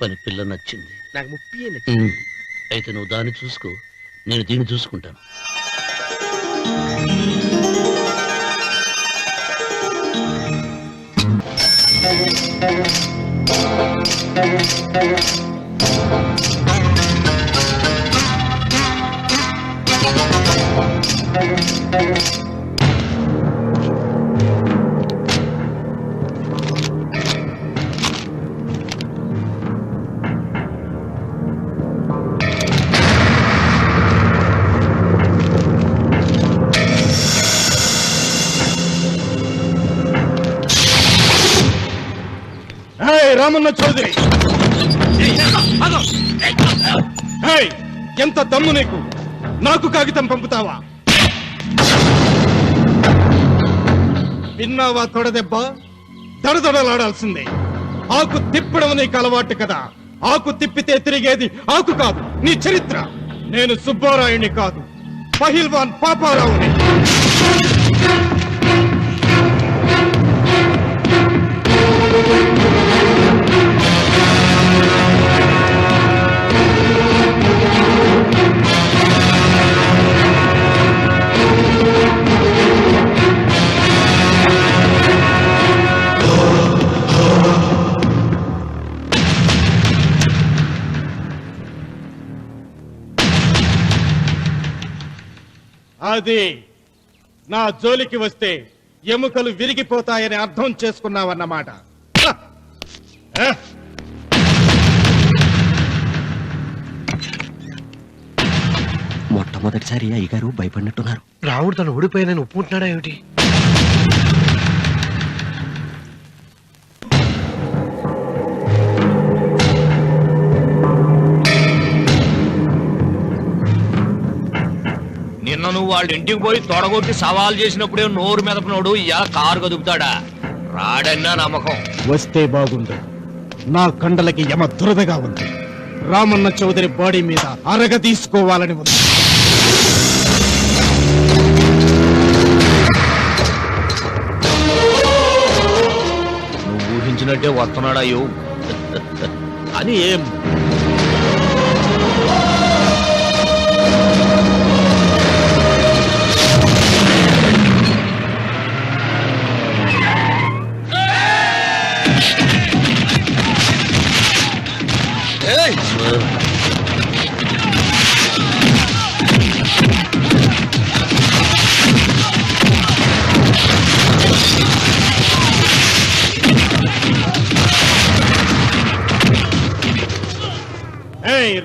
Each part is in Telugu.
పని పిల్ల నచ్చింది. నాకు ముప్పి నచ్చింది. అయితే నువ్వు దాన్ని చూసుకో, నేను దీన్ని చూసుకుంటాను. రామన్న చౌదరి, ఎంత దమ్ము నీకు? నాకు కాగితం పంపుతావా? విన్నావా తొడదెబ్బ? దడదడలాడాల్సిందే. ఆకు తిప్పడం నీకు అలవాటు కదా. ఆకు తిప్పితే తిరిగేది ఆకు కాదు, నీ చరిత్ర. నేను సుబ్బారాయుని కాదు, పహిల్వాన్ పాపారావుని. అది నా జోలికి వస్తే ఎముకలు విరిగిపోతాయని అర్థం చేసుకున్నావన్నమాట. మొట్టమొదటిసారి అయ్యగారు భయపడినట్టున్నారు. రావుడు తను ఓడిపోయానని ఒప్పుకుంటున్నాడా ఏమిటి? నిన్న నువ్వు వాళ్ళ ఇంటికి పోయి తొడగొట్టి సవాల్ చేసినప్పుడే నోరు మెదపనోడు ఇలా కారు కదుపుతాడా? రాడన్నా నమ్మకం. వస్తే బాగుండు. నా కండలకి యమ దురదగా ఉంది. రామన్న చౌదరి బాడీ మీద అరగ తీసుకోవాలని ఉంది. నువ్వు ఊహించినట్టే వస్తున్నాడయ్యో. అని ఏం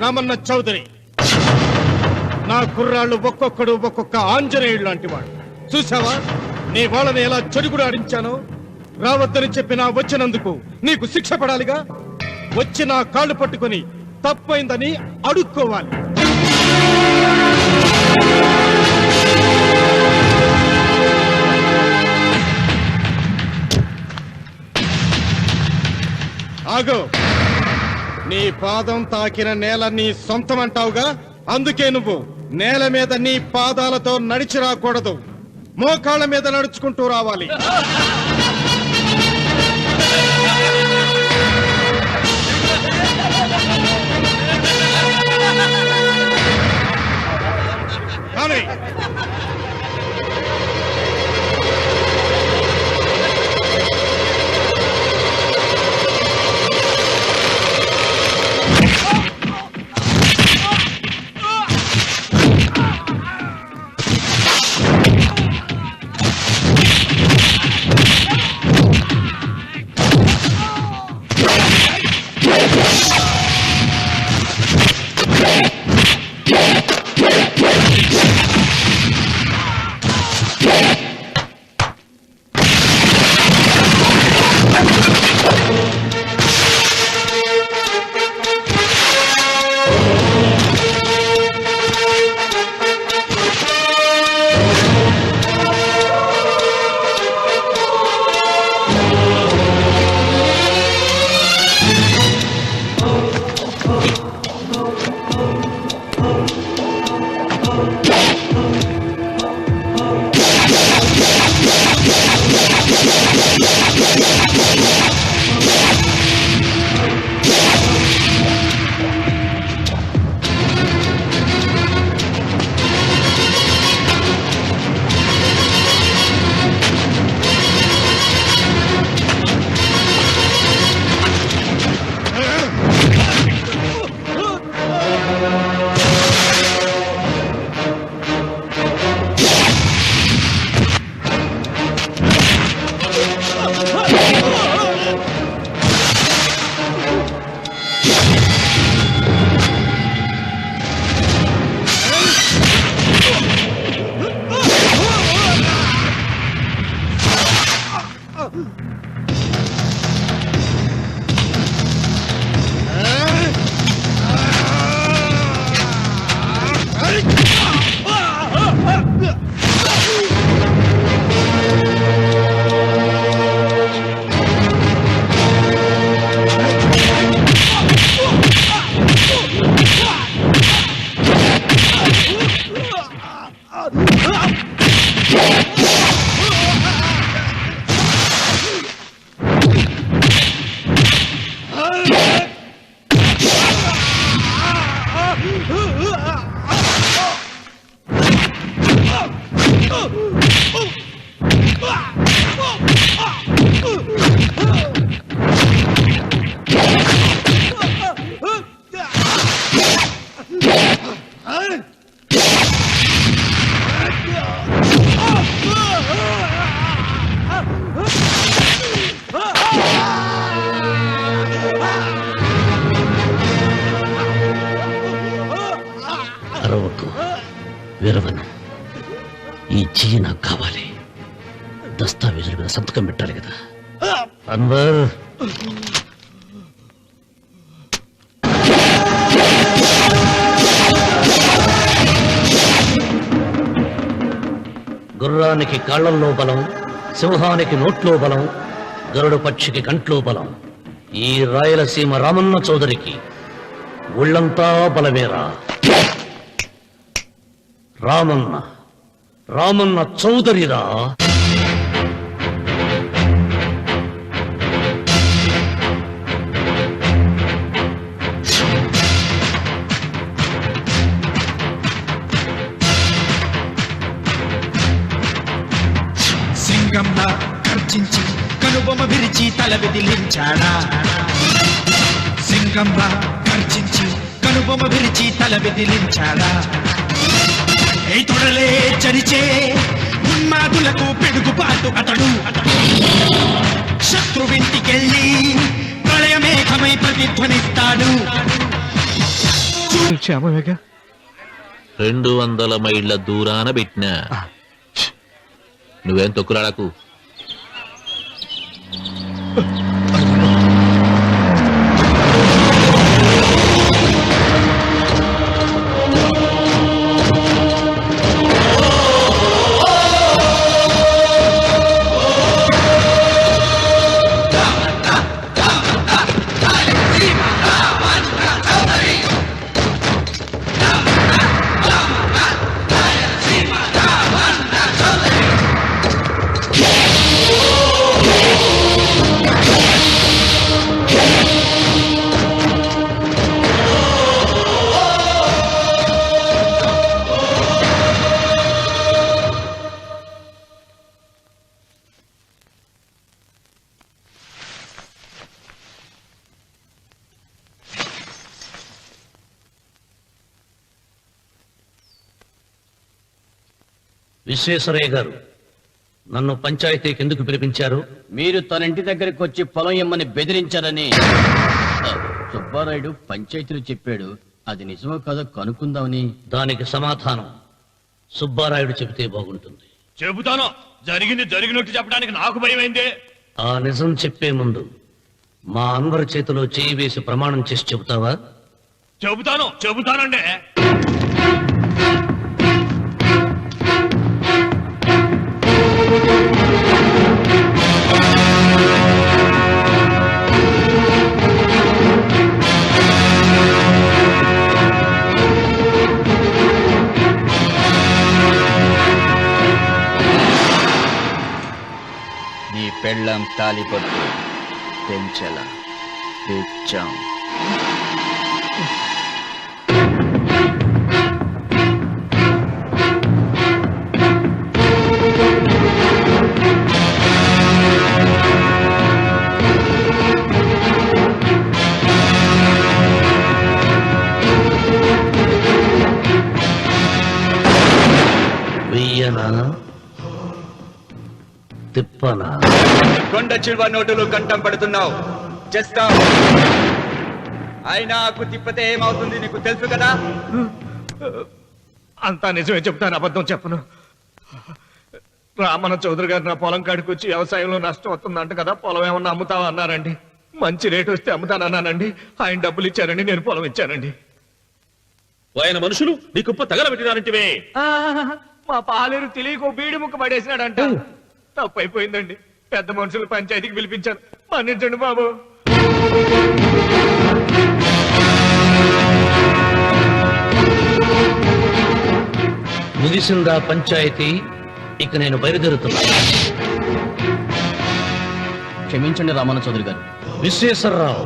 రామన్న చౌదరి, నా కుర్రాళ్ళు ఒక్కొక్కడు ఒక్కొక్క ఆంజనేయుడు లాంటి వాడు. చూసావా నీ వాళ్ళని ఎలా చెడుగుడు ఆడించానో? రావద్దని చెప్పినా వచ్చినందుకు నీకు శిక్ష పడాలిగా. వచ్చి నా కాళ్ళు పట్టుకొని తప్పైందని అడుక్కోవాలి. ఆగో, నీ పాదం తాకిన నేల నీ సొంతం అంటావుగా. అందుకే నువ్వు నేల మీద నీ పాదాలతో నడిచి రాకూడదు, మోకాళ్ళ మీద నడుచుకుంటూ రావాలి. కానీ అరవకు, విరవను. ఈ చెయ్యి నాకు కావాలి. దస్తావేజుల మీద సంతకం పెట్టాలి కదా. అన్వర్, గుర్రానికి కాళ్లల్లో బలం, సింహానికి నోట్లో బలం, గరుడు పక్షికి కంట్లో బలం. ఈ రాయలసీమ రామన్న చౌదరికి ఒళ్ళంతా బలమేరా. రామన్న రామన్న చౌదరిరా. సింగంలా గర్జించి కనుబొమ్మ విరిచి తల విదిలించాడా. సింగంలా గర్జించి కనుబొమ్మ విరిచి తల విదిలించాడా. ఏ తొడలే చరిచే ఉన్మాదులకు పిడుగుపాటు అతడు. శత్రువింటికెళ్ళి ప్రళయమేఘమై ప్రతిధ్వనిస్తాడు. 200 మైళ్ళ దూరాన పెట్టినా. నువ్వేం తొక్కులాడకు. విశ్వేశ్వరయ్య గారు, నన్ను పంచాయతీకి ఎందుకు పిలిపించారు? మీరు తన ఇంటి దగ్గరికి వచ్చి పొలం ఇమ్మని బెదిరించారని సుబ్బారాయుడు పంచాయతీలో చెప్పాడు. అది నిజమో కాదో కనుక్కుందామని. దానికి సమాధానం సుబ్బారాయుడు చెబితే బాగుంటుంది. చెబుతాను. జరిగింది జరిగినట్టు చెప్పడానికి నాకు భయమైందే. ఆ నిజం చెప్పే ముందు మా అన్వర్ చేతిలో చేయి వేసి ప్రమాణం చేసి చెబుతావా? చెబుతానండి. నీ పెళ్ళం తాలిపట్టు పెంచల తెచ్చాం. వెయ్యనా తిప్పనా? కొండ చిల్వ నోటులు కంఠం పడుతున్నావు. చేస్తాం. అయినాకు తిప్పితే ఏమవుతుంది నీకు తెలుసు కదా. అంతా నిజమే చెప్తాను, అబద్ధం చెప్పను. రామన్న చౌదరి గారు నా పొలం కాడికి వచ్చి వ్యవసాయంలో నష్టం వస్తుందంట కదా, పొలం ఏమన్నా అమ్ముతావా అన్నారండి. మంచి రేటు వస్తే అమ్ముతానన్నానండి. ఆయన డబ్బులు ఇచ్చారండి, నేను పొలం ఇచ్చానండి. ఆయన మనుషులు నీ కుప్ప తగలబెట్టినారంటివే. మా పాలేరు తెలియక బీడి ముక్క పడేసినాడంట. తప్పు అయిపోయిందండి. పెద్ద మనుషులు పంచాయతీకి పిలిపించాను, మన్నించండి బాబు. ముగిసిందా పంచాయతీ? ఇక నేను బయలుదేరుతున్నా. క్షమించండి రామన్న చౌదరి గారు. విశ్వేశ్వరరావు,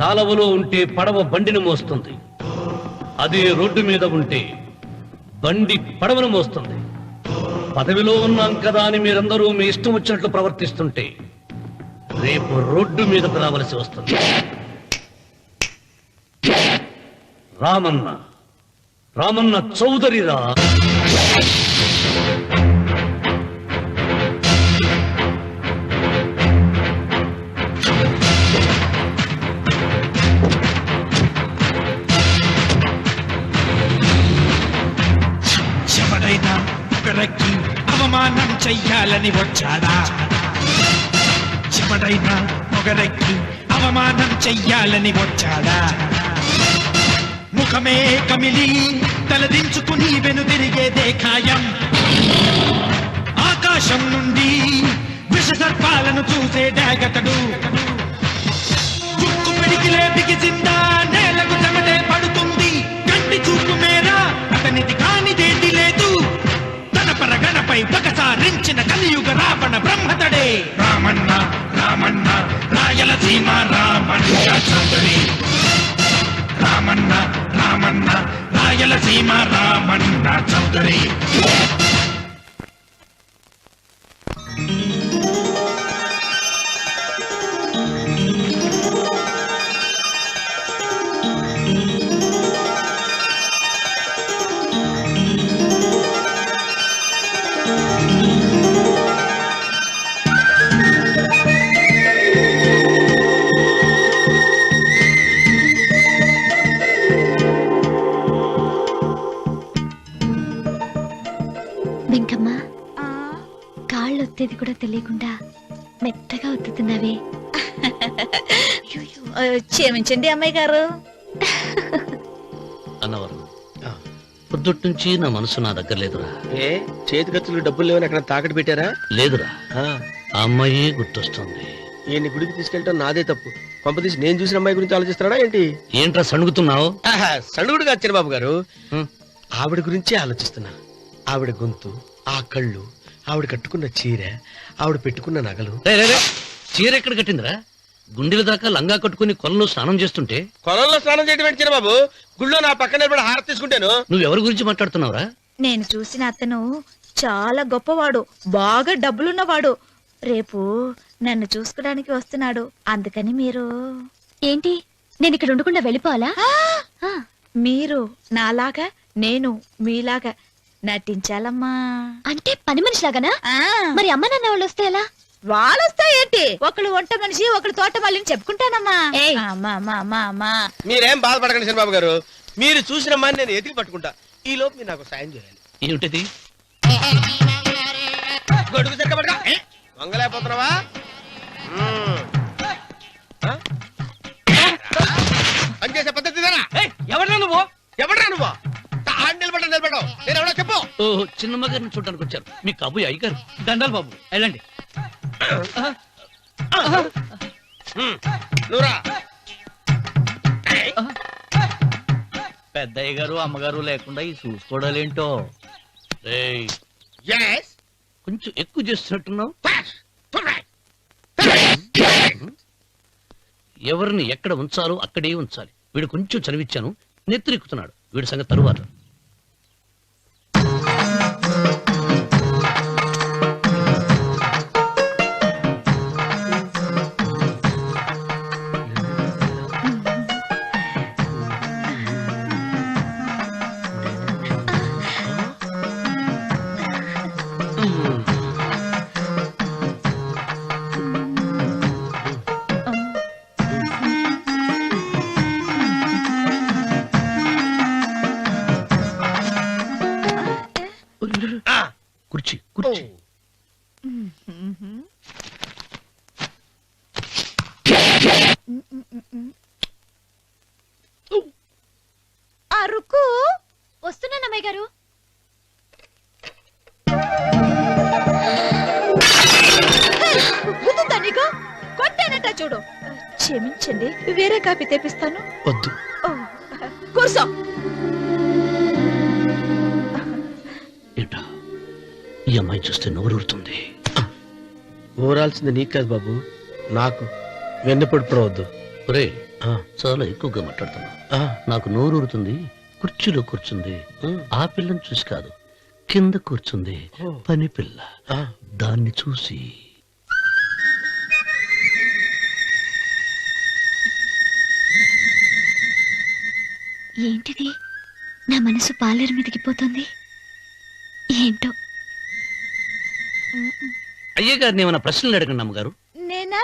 కాలవలో ఉంటే పడవ బండిని మోస్తుంది, అదే రోడ్డు మీద ఉంటే బండి పడవను మోస్తుంది. పదవిలో ఉన్నాం కదా అని మీరందరూ మీ ఇష్టం వచ్చినట్లు ప్రవర్తిస్తుంటే రేపు రోడ్డు మీదకు రావలసి వస్తుంది. రామన్న చౌదరిరా. ఎవడైనా ఒకరికి అవమానం చెయ్యాలని వచ్చాడా? ఎవడైనా ఒకరికి అవమానం చెయ్యాలని వచ్చాడా? ముఖమే కమిలి తలదించుకుని వెనుదిరిగేదే ఖాయం. ఆకాశం నుండి విష సర్పాలను చూసే డాగతడు. చుక్కు పిడికిలే బిగిసిందా నేలకు చెమటే పడుతుంది. కంటి చూపు మేరా అతనిది కానిదేది లేదు. తన పరగణపై పగసారించిన కలియుగ రావణ బ్రహ్మతడే రామన్న. రామన్న రాయలసీమ రామన్న చౌదరి. రామన్న రామన్న రాయలసీమ రామన్న చౌదరి. వెంకమ్మ, కాళ్ళు ఒత్తేది కూడా తెలియకుండా మెత్తగా ఒత్తుతున్నావే. క్షమించండి అమ్మాయి గారు. అన్నవరం, పొద్దుటి నుంచి నా మనసు నా దగ్గర లేదురా. ఏ చేతి ఖర్చులు డబ్బులు లేవని అక్కడ తాకట్టు పెట్టారా? లేదురా, ఆ, ఆ అమ్మాయి గుర్తొస్తుంది. ఈయన్ని గుడికి తీసుకెళ్ళటం నాదే తప్పు. పంపతీసి నేను చూసిన అమ్మాయి గురించి ఆలోచిస్తున్నాడా ఏంటి? ఏంట్రా సణుగుతున్నావు? సణుగుడు కాదు చిన్నబాబు గారు, ఆవిడ గురించే ఆలోచిస్తున్నా. ఆవిడ గొంతు, ఆ కళ్ళు, ఆవిడ కట్టుకున్న చీర, ఆవిడ పెట్టుకున్న నగలు. చీర ఎక్కడ కట్టిందిరా? గుండెల దాకా లంగా కట్టుకుని కొలంలో స్నానం చేస్తుంటే. కొలంలో స్నానం చేయడం ఏంటి చిన్నబాబు? గుళ్ళో నా పక్కన హారతి తీసుకుంటాను. నువ్వెవరి గురించి మాట్లాడుతున్నావురా? నేను చూసిన అతను చాలా గొప్పవాడు, బాగా డబ్బులున్నవాడు. రేపు నన్ను చూసుకోడానికి వస్తున్నాడు. అందుకని మీరు. ఏంటి, నేను ఇక్కడ ఉండకుండా వెళ్ళిపోవాలా? మీరు నాలాగా, నేను మీలాగా నటించాలమ్మా. అంటే పని మనిషిలాగానా? మరి అమ్మ నాన్న వాళ్ళు వస్తే ఎలా? వాళ్ళు వస్తాయేంటి? ఒకళ్ళు వంట మనిషి, ఒకళ్ళు తోట మళ్ళీ చెప్పుకుంటానమ్మా. మీరేం బాధపడకండి చంద్రబాబు గారు, మీరు చూసిన అమ్మాయిని నేను ఎతికి పట్టుకుంటా. ఈ లోపు మీరు నాకు సాయం చేయాలి. ఏమిటది? గొడుగు సరిగ్గా పట్టుకో. వంగలేకపోతున్నావా? పనిచేసే పద్ధతి ఎవరా నువ్వు? ఎవడరా నువ్వు? నిలబడ్డావు నేను ఎవడో చెప్పు. ఓహో, చిన్నమ్మ గారిని చూడడానికి వచ్చారు. మీ కాబోయే అయ్యగారు. దండాలు బాబు, వెళ్ళండి. నువ్వురా. పెద్దయ్య గారు అమ్మగారు లేకుండా ఈ చూసుకోవడాలేంటో. కొంచెం ఎక్కువ చేస్తున్నట్టున్నావు. ఎవరిని ఎక్కడ ఉంచాలో అక్కడే ఉంచాలి. వీడు కొంచెం చదివిచ్చాను, నెత్తిరెక్కుతున్నాడు. వీడి సంగతి తరువాత. రుక్కు వస్తున్నాను అమ్మాయి గారు. గుర్తుందా నీకు? కొట్టానట చూడు. క్షమించండి, వేరే కాపీ తెప్పిస్తాను. వద్దు. ఓ, కూర్చో. ఏంటా ఈ అమ్మాయి చూస్తే నోరూరుతుంది. ఊరాల్సింది నీకు కాదు బాబు, నాకు. వెన్నపొడి పడవద్దు. ఒరే చాలా ఎక్కువగా మాట్లాడుతున్నా. నాకు నోరూరుతుంది. కుర్చీలో కూర్చుంది. ఆ పిల్లని చూసి కాదు, కింద కూర్చుంది పని పిల్ల. దాన్ని చూసి ఏంటిది? నా మనసు పాలేరు మీదకి పోతుంది. ఏంటో. అయ్య గారిని ఏమైనా ప్రశ్నలు అడగండి అమ్మగారు. నేనా?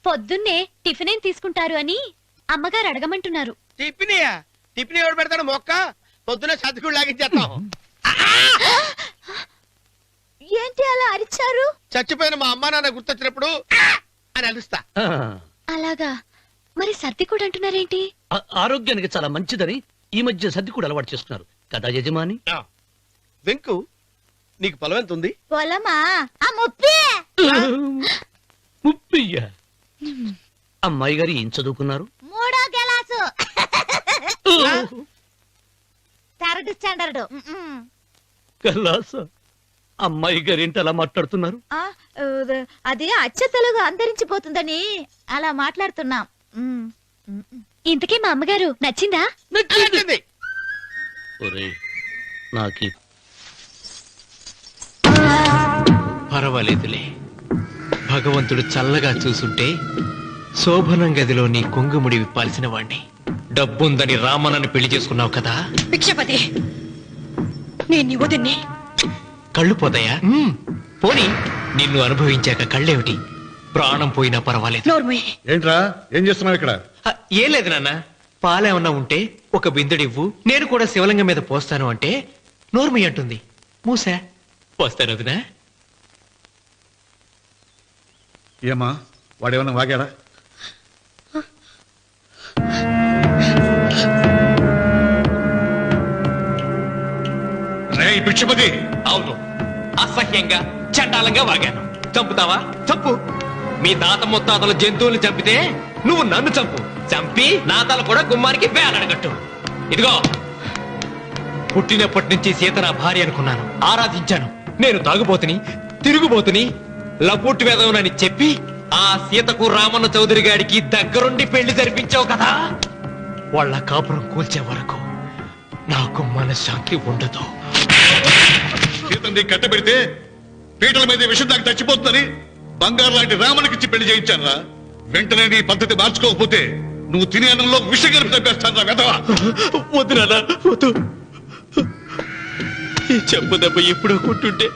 పొద్దున్నే టిఫిన్ ఏం తీసుకుంటారు అని అమ్మగారు అడగమంటున్నారు. టిఫినియా? టిఫిన్ ఎవడు పెడతాడు? మొక్క పొద్దున సతికుడు లాగించేస్తాం. ఏంటి అలా అరిచారు? చచ్చిపోయిన మా అమ్మా నాన్న గుర్తొచ్చినప్పుడు అని అలుస్తా. అలాగా? మరి సర్ది కూడా అంటున్నారేంటి? ఆరోగ్యానికి చాలా మంచిదని ఈ మధ్య సర్ది కూడా అలవాటు చేసుకున్నారు కదా యజమాని. వెంకు, నీకు పొలం ఎంత ఉంది? పొలమా? ఆ ముప్పి. ముప్పయ్య. అమ్మాయి గారు ఏం చదువుకున్నారు? 3వ గెలాసు. 3rd standard. కలాస. అమ్మాయి గారు ఏంటి అలా మాట్లాడుతున్నారు? అది అచ్చ తెలుగు అంతరించిపోతుందని అలా మాట్లాడుతున్నాం. ఇంతకీ మా అమ్మగారు నచ్చిందా? ఒరే నాకి పర్వాలేదులే, భగవంతుడు చల్లగా చూసుంటే శోభనం గదిలో నీ కొంగుముడి విప్పాల్సిన వాణ్ణి. డబ్బుందని రామన్నని పెళ్లి చేసుకున్నావు కదా. భిక్షపతి, నేను వదిన్ని. కళ్ళు పోతాయా? పోనీ, నిన్ను అనుభవించాక కళ్ళేమిటి? ప్రాణం పోయినా పర్వాలేదు. ఏంట్రా ఏం చేస్తున్నావు ఇక్కడ? ఏం లేదు నాన్న, పాలేమన్నా ఉంటే ఒక బిందెడివ్వు, నేను కూడా శివలింగం మీద పోస్తాను అంటే నోర్మి అంటుంది. మూసా పోస్తాను వదినా. ఏమా వాడేమన్నా వాగాడా? భిక్షపతి. అవును, అసహ్యంగా చండాలంగా వాగాను. చంపుతావా? చంపు. మీ తాత ముత్తాతల జంతువులు చంపితే నువ్వు నన్ను చంపు. చంపి నా తల కూడా గుమ్మానికి వేలాడగట్టు. ఇదిగో, పుట్టినప్పటి నుంచి సీత నా భార్య అనుకున్నాను, ఆరాధించాను. నేను తాగుబోతుని, తిరుగుబోతుని, లపుట్టు వేదవునని చెప్పి ఆ సీతకు రామన్న చౌదరి గారికి దగ్గరుండి పెళ్లి జరిపించావు కదా. వాళ్ళ కాపురం కూల్చే వరకు నాకు మనశ్శాంతి ఉండదు. సీతని కట్టబెడితే పీటల మీద విషం దాకా చచ్చిపోతుందని బంగారు లాంటి రామునికిచ్చి పెళ్లి చేయించానురా. వెంటనే నీ పద్ధతి మార్చుకోకపోతే నువ్వు తినే అన్నంలో విషం కలిపి చంపేస్తాను వెధవా. వద్దు నాన్న, వద్దు. ఈ చెప్పు దెబ్బ ఎప్పుడో కొట్టుంటే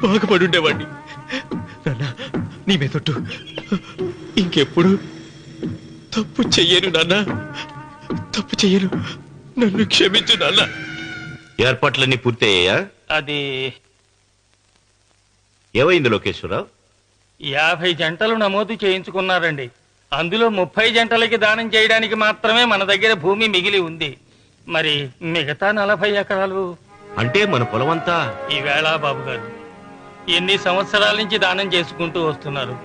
బాగుపడి ఉండేవాడిని. నాన్న, నీ మీదొట్టు ఇంకెప్పుడు తప్పు చెయ్యను నాన్న, తప్పు చెయ్యను. నన్ను క్షమించు నాన్న. ఏర్పాట్లన్నీ పూర్తయ్యాయా? అది ఏమైంది లోకేశ్వరరావు? 50 జంటలు నమోదు చేయించుకున్నారండి. అందులో 30 జంటలకి దానం చేయడానికి మాత్రమే మన దగ్గర భూమి మిగిలి ఉంది. మరి మిగతా 40 ఎకరాలు అంటే మన పొలమంతా ఈవేళ బాబు గారు ఎన్ని సంవత్సరాల నుంచి దానం చేసుకుంటూ వస్తున్నారు.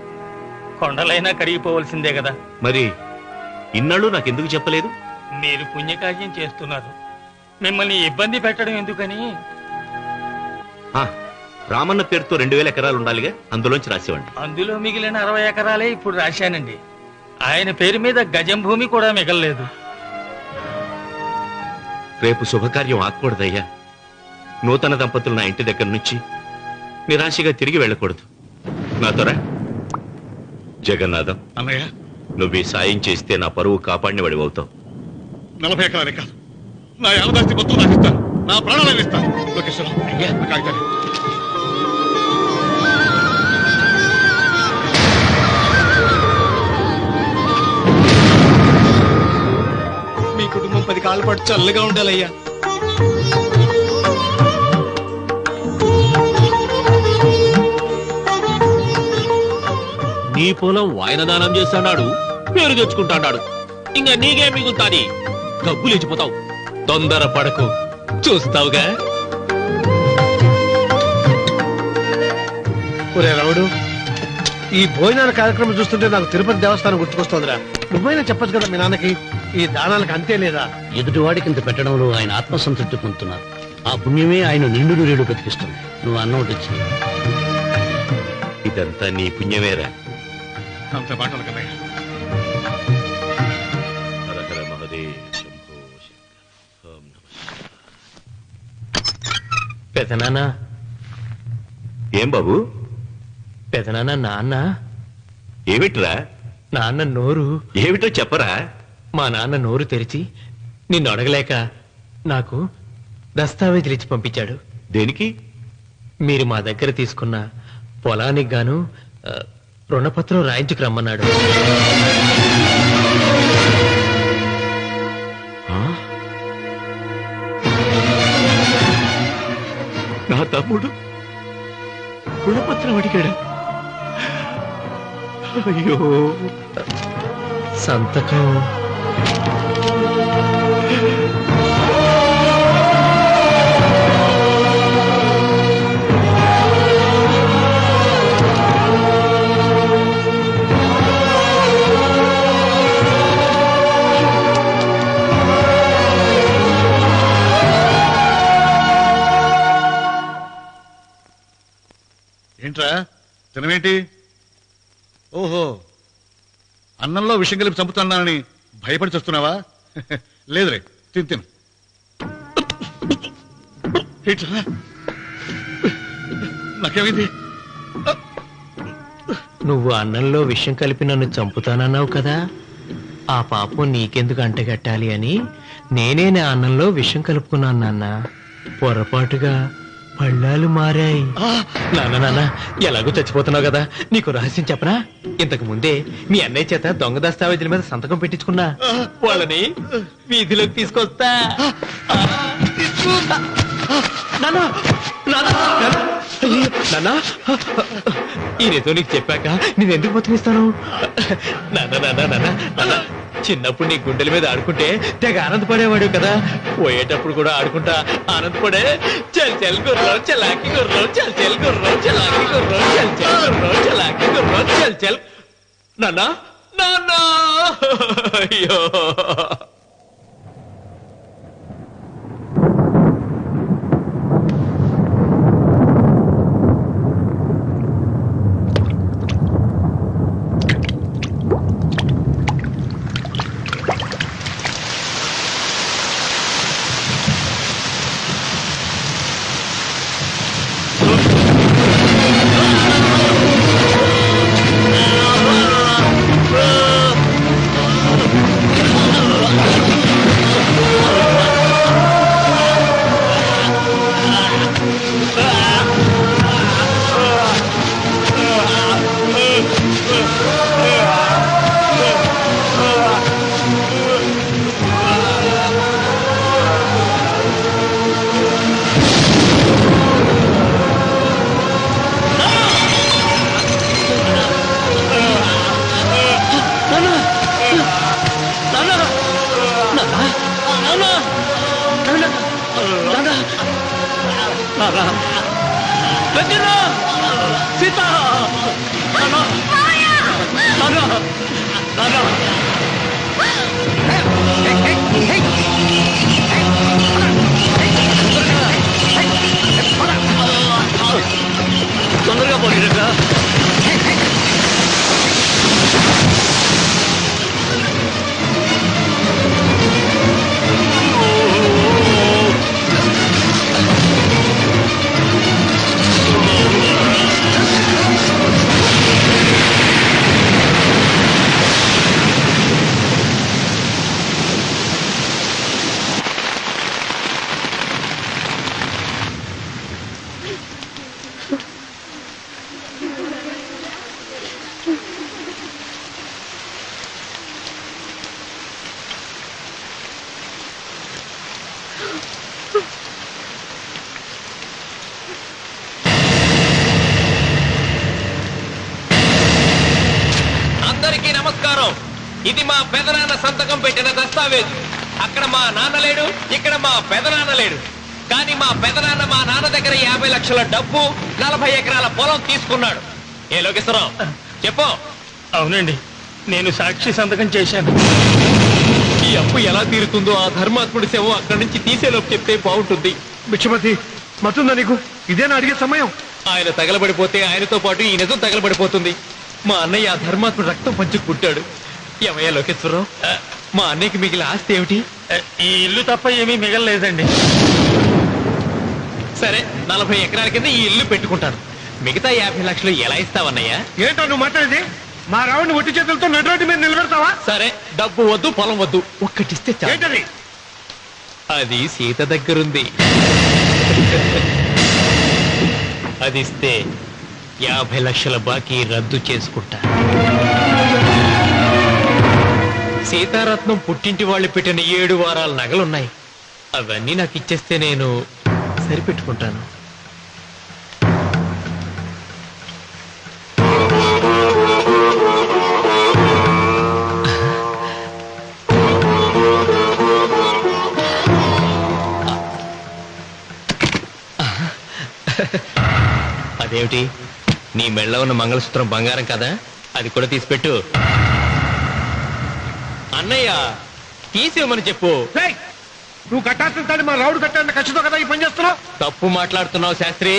కొండలైనా కరిగిపోవలసిందే కదా. మరి ఇన్నాళ్ళు నాకెందుకు చెప్పలేదు? మీరు పుణ్యకార్యం చేస్తున్నారు, మిమ్మల్ని ఇబ్బంది పెట్టడం ఎందుకని. రామన్న పేరుతో 2000 ఎకరాలు ఉండాలిగా, అందులోంచి రాసేవాడి. అందులో మిగిలిన 60 ఎకరాలే ఇప్పుడు రాశానండి. ఆయన పేరు మీద గజం భూమి కూడా మిగలలేదు. రేపు శుభకార్యం ఆకూడదయ్యా. నూతన దంపతులు నా ఇంటి దగ్గర నుంచి నిరాశగా తిరిగి వెళ్ళకూడదు. నాతోరా జగన్నాథం. అన్నయ్య, నువ్వు ఈ సాయం చేస్తే నా పరువు కాపాడిన వాడివవుతావు. 40 ఎకరాలే కాదు, నా యావదాస్తి మొత్తం నాకు ఇస్తాను. నా ప్రాణాలను ఇస్తాను. లోకేశ్వరరావు, అయ్యా కాగితాలు. మీ కుటుంబం 10 కాళ్ళ పాటు చల్లగా ఉండాలయ్యా. నీ పొలం వాయన దానం చేస్తాడు, పేరు తెచ్చుకుంటాడు. ఇంకా నీకే మిగులుతాది గబ్బు లేచిపోతావు. తొందర పడకు, చూస్తావుగా. ఒరే రావుడు, ఈ భోజనాల కార్యక్రమం చూస్తుంటే నాకు తిరుపతి దేవస్థానం గుర్తుకొస్తోందిరా. నువ్వైనా చెప్పచ్చు కదా మీ నాన్నకి, ఈ దానాలకు అంతే లేదా? ఎదుటివాడికి ఇంత పెట్టడంలో ఆయన ఆత్మసంతృప్తి పొందుతున్నారు. ఆ పుణ్యమే ఆయన నిండు నూరేడు బ్రతికిస్తుంది. నువ్వు అన్నం వడ్డించి. ఇదంతా నీ పుణ్యమేరా. అంత మాటలు కన్నయ్య. హర హర మహదేవ్ శంభో శంకర. ఓం నమః. పెదనాన్న. ఏం బాబు? పెదనాన్న, నాన్న. ఏమిట్రా? నాన్న నోరు. ఏమిటో చెప్పరా? మా నాన్న నోరు తెరిచి నిన్ను అడగలేక నాకు దస్తావేజీలు ఇచ్చి పంపించాడు. దేనికి? మీరు మా దగ్గర తీసుకున్న పొలానికి గాను రుణపత్రం రాయించుకు రమ్మన్నాడు. నా తమ్ముడు రుణపత్రం అడిగాడు. అయ్యో, సంతకం. ఏంట్రా తినమేంటి? ఓహో, అన్నంలో విషం కలిపి చంపుతున్నానని భయపడి చస్తున్నావా? లేదురే, తిను. ఏంట్రా నాకేమైంది? నువ్వు అన్నంలో విషం కలిపి నన్ను చంపుతానన్నావు కదా, ఆ పాపం నీకెందుకు అంటగట్టాలి అని నేనే నా అన్నంలో విషం కలుపుకున్నాను నాన్న. పొరపాటుగా పళ్ళాలు మారాయి. నాన్న, ఎలాగో చచ్చిపోతున్నావు కదా, నీకు రహస్యం చెప్పనా? ఇంతకు ముందే మీ అన్నయ్య చేత దొంగ దస్తావేజీల మీద సంతకం పెట్టించుకున్నా. వాళ్ళని వీధిలోకి తీసుకొస్తా. ఈ రేతో నీకు చెప్పాక నేను ఎందుకు బతికిస్తాను? నాన్న, చిన్నప్పుడు నీ గుండెల మీద ఆడుకుంటే తెగ ఆనందపడేవాడు కదా, పోయేటప్పుడు కూడా ఆడుకుంటా ఆనందపడే. చల్ చల్ గుర్రం చలాకి గుర్రం, చల్ చల్ గుర్రం చలాకి గుర్రం, చల్ చల్ గుర్రం చలాకి గుర్రం, చల్ చల్. నాన్నా, అయ్యో. తొందరగా పోనీరా. ఇది మా పెదనాన్న సంతకం పెట్టిన దస్తావేజు. అక్కడ మా నాన్న లేడు, ఇక్కడ మా పెదనాన్న లేడు. కానీ మా పెదనాన్న మా నాన్న దగ్గర 50 లక్షల డబ్బు, 40 ఎకరాల పొలం తీసుకున్నాడు. ఏ లోకేశ్వరరావు చెప్పు. అవునండి, నేను సాక్షి సంతకం చేశాను. ఈ అప్పు ఎలా తీరుతుందో ఆ ధర్మాత్ముడి శవం అక్కడి నుంచి తీసేలోపు చెప్తే బాగుంటుంది. బిచ్చపతి మతుందా నీకు? ఇదేనా అడిగే సమయం? ఆయన తగలబడిపోతే ఆయనతో పాటు ఈ నిజం తగలబడిపోతుంది. మా అన్నయ్య ఆ ధర్మాత్ముడు రక్తం పంచుకుంటాడు. ఏమయ్యా లోకేశ్వరరావు, మా అన్నయ్యకి మిగిలిన ఆస్తి ఏమిటి? ఈ ఇల్లు తప్ప ఏమీ మిగలలేదండి. సరే, 40 ఎకరాల కింద ఈ ఇల్లు పెట్టుకుంటాను. మిగతా 50 లక్షలు ఎలా ఇస్తావన్నయ్యా? ఏంటో నువ్వు మాట్లాడేది? మా రావుని ఒట్టి చేతులతో నడురోడ్డు మీద నిలబెడతావా? సరే, డబ్బు వద్దు, పొలం వద్దు, ఒక్కటిస్తే చాలు. ఏంటది? అది సీత దగ్గరుంది. అది ఇస్తే 50 లక్షల బాకీ రద్దు చేసుకుంటా. సీతారత్నం పుట్టింటి వాళ్ళు పెట్టిన 7 వారాల నగలున్నాయి. అవన్నీ నాకు ఇచ్చేస్తే నేను సరిపెట్టుకుంటాను. అదేమిటి, నీ మెళ్ళ ఉన్న మంగళసూత్రం బంగారం కదా, అది కూడా తీసిపెట్టు. అన్నయ్య తీసేమని చెప్పు. నువ్వు కట్టాల్సిన మా రావుడు కట్టాలని ఖచ్చితంగా కదా ఈ పని చేస్తున్నావు. తప్పు మాట్లాడుతున్నావు శాస్త్రి.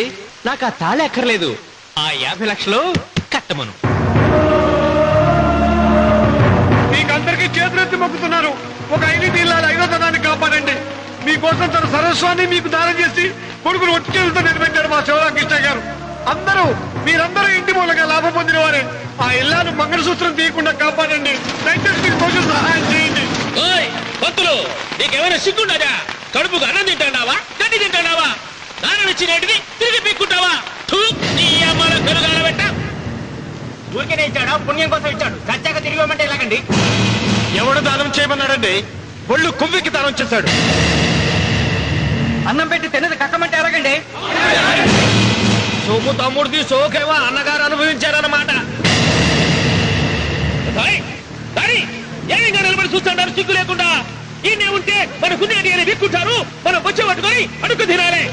నాకు ఆ తాళి అక్కర్లేదు, ఆ 50 లక్షలు కట్టమను. మీకందరికీ చేతులెత్తి మొక్కుతున్నారు. ఒక 5 ఇళ్ళ 5వ తనాన్ని కాపాడండి. మీకోసం తన సర్వస్వాన్ని మీకు దానం చేసి కొడుకును ఒట్టి చేతులతో నిలబెట్టారు మా శివరామకృష్ణ గారు. మీరందరూ ఇంటి మూలంగా లాభం పొందిన వారే. ఆ ఇల్లాను మంగళసూత్రం తీయకుండా కాపాడండి. దయచేసి మీకు కొంచెం సహాయం చేయండి. పంతులు, నీకేమైనా సిగ్గుండదా? కడుపుకు అన్నం తింటాడావా, గడ్డి తింటాడావా? నాన్న ఇచ్చినట్టుది తిరిగి పీక్కుంటావా? నీ అమ్మాల కలుగాల పెట్ట. ఊరికేనే ఇచ్చాడా? పుణ్యం కోసం ఇచ్చాడు. సత్యాక తిరిగి ఇవ్వమంటే ఎలాగండి? ఎవడు దానం చేయమన్నాడండి? ఒళ్ళు కొవ్వెక్కి దానం చేశాడు. అన్నం పెట్టి తిన్నది కక్కమంటే ఎలాగండి? సోము తమ్ముడిది సోకేవా అన్నగారు అనుభవించారన్నమాట. ఏమైనా నిలబడి చూస్తాడారు సిగ్గు లేకుండా. ఈయనే ఉంటే మనకున్నది అని విక్కుంటారు. మనం వచ్చే పట్టుకొని అడుగు తినాలి.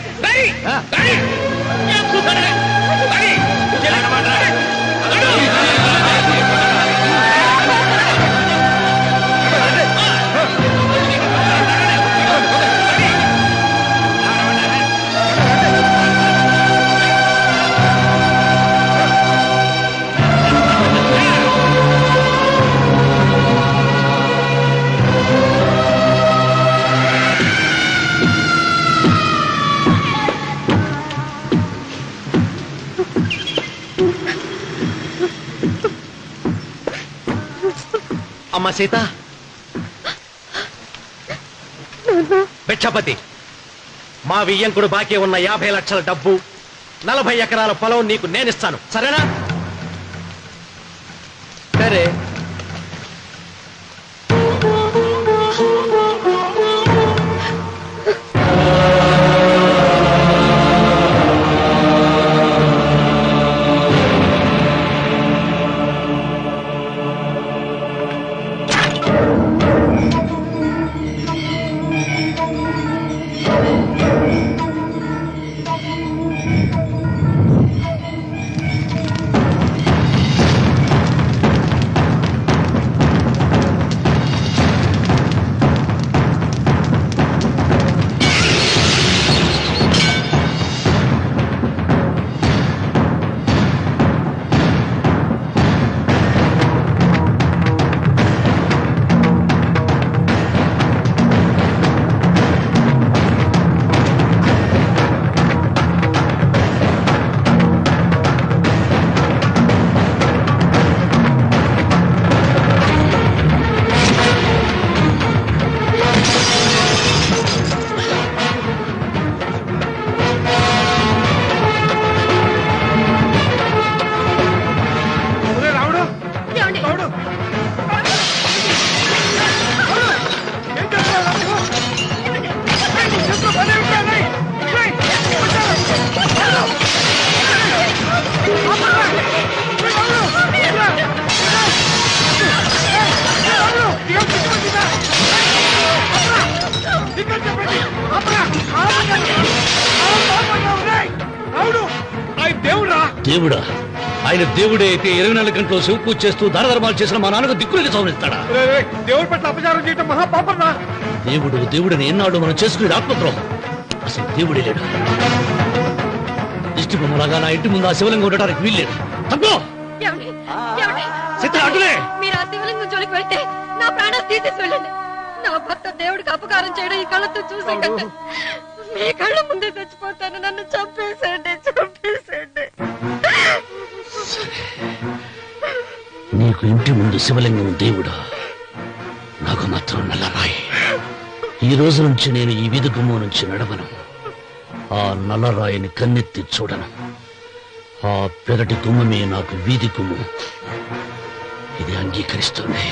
అమ్మ సీత, భిక్షపతి, మా వియ్యంకుడు బాకీ ఉన్న 50 లక్షల డబ్బు, 40 ఎకరాల పొలం నీకు నేనిస్తాను, సరేనా? సరే. దేవుడా? ఆయన దేవుడే అయితే 24 గంటలు శివ పూజ చేస్తూ దానధర్మాలు చేసిన మా నాన్నకు దిక్కులకి సౌనిస్తాడా? దేవుడి పట్ల అపచారం చేయటం మహాపాపం రా. దేవుడిని ఎన్నాళ్ళు మనం చేసుకునే ఆత్మద్రోహం. అసలు దేవుడే లేడు. దిష్టి బొమ్మలాగా నా ఇంటి ముందు ఆ శివలింగం ఉండటానికి వీల్లేదు. తప్పో మీరు ఆ శివలింగం జోలికి వెళ్తే నా ప్రాణాలు తీసేసి వెళ్ళండి. నా భర్త దేవుడికి అపకారం చేయడం ఈ కళ్ళతో చూసే కంటే మీ కళ్ళ ముందే చచ్చిపోతాను. నన్ను చంపేసేయండి. నీకు ఇంటి ముందు శివలింగం దేవుడా, నాకు మాత్రం నల్లరాయి. ఈ రోజు నుంచి నేను ఈ వీధి గుమ్మం నుంచి నడవను. ఆ నల్లరాయిని కన్నెత్తి చూడను. ఆ పెరటి గుమ్మమే నాకు వీధి గుమ్మం. ఇది అంగీకరిస్తుంది.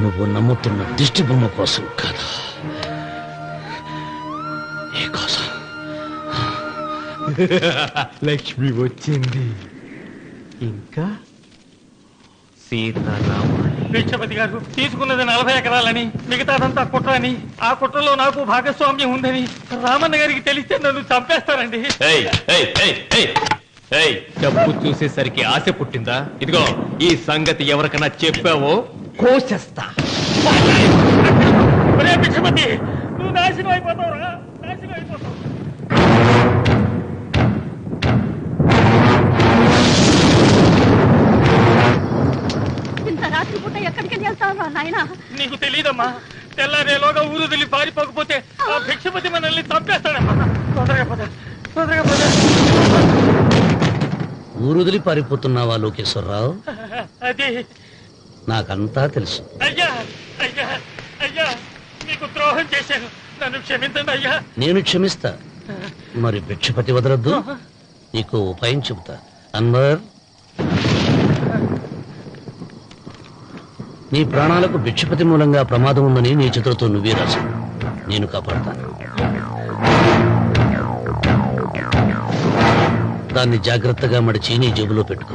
నువ్వు నమ్ముతున్న దిష్టి బొమ్మ కోసం కాదా, నీ కోసం. లక్ష్మి వచ్చింది. ఇంకా సీతారాముడు. భిక్షపతి గారు తీసుకున్నది 40 ఎకరాలని, మిగతాదంతా కుట్ర అని, ఆ కుట్రలో నాకు భాగస్వామ్యం ఉందని రామన్న గారికి తెలిస్తే నన్ను చంపేస్తారండి. డబ్బు చూసేసరికి ఆశ పుట్టిందా? ఇదిగో ఈ సంగతి ఎవరికైనా చెప్పావో కోసేస్తా. భిక్షపతి, నువ్వు నాశనం అయిపోతావురా, నాశనం అయిపోతావు. ఇంత రాత్రి పూట ఎక్కడికి వెళ్తావు నాయనా? నీకు తెలియదమ్మా, తెల్లారేలోగా ఊరు వదిలి పారిపోకపోతే ఆ భిక్షపతి మనల్ని చంపేస్తాడమ్మా. తొందరగా పద, తొందరగా పద. ఊరుదిలి పారిపోతున్నావా లోకేశ్వరరావు? అది నాకంతా తెలుసు. అయ్యా అయ్యా అయ్యా, మీకు ద్రోహం చేశాను, నన్ను క్షమించండి అయ్యా. నేను క్షమిస్తా. మరి భిక్షపతి వదలొద్దు. నీకు ఉపాయం చెబుతా. అన్వర్, నీ ప్రాణాలకు భిక్షపతి మూలంగా ప్రమాదం ఉందని నీ చేతులతో నువ్వే రాసు. నేను కాపాడతాను. దాన్ని జాగ్రత్తగా మడిచి నీ జేబులో పెట్టుకో.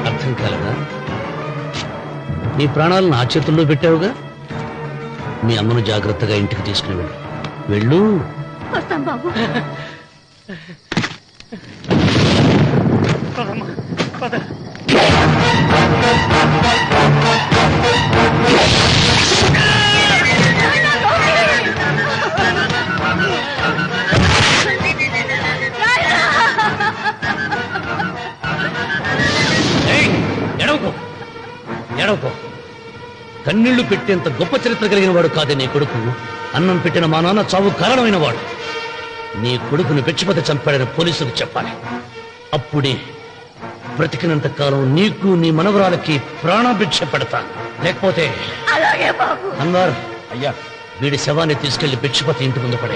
అర్థం కాలదా? నీ ప్రాణాలను నా చేతుల్లో పెట్టావుగా. మీ అమ్మను జాగ్రత్తగా ఇంటికి తీసుకుని వెళ్ళు. వెళ్ళు. వస్తాం బాబు. పదమ్మా, పద. ఎడవకో. కన్నీళ్లు పెట్టేంత గొప్ప చరిత్ర కలిగిన వాడు కాదే నీ కొడుకు. అన్నం పెట్టిన మా నాన్న చావు కారణమైన వాడు. నీ కొడుకును భిక్షపతి చంపాడని పోలీసులకు చెప్పాలి. అప్పుడే బ్రతికినంత కాలం నీకు నీ మనవరాలకి ప్రాణభిక్ష పెడతాను. లేకపోతే అలాగే బాబు. అన్వర్, అయ్యా, వీడి శవాన్ని తీసుకెళ్లి భిక్షపతి ఇంటి ముందు పడే.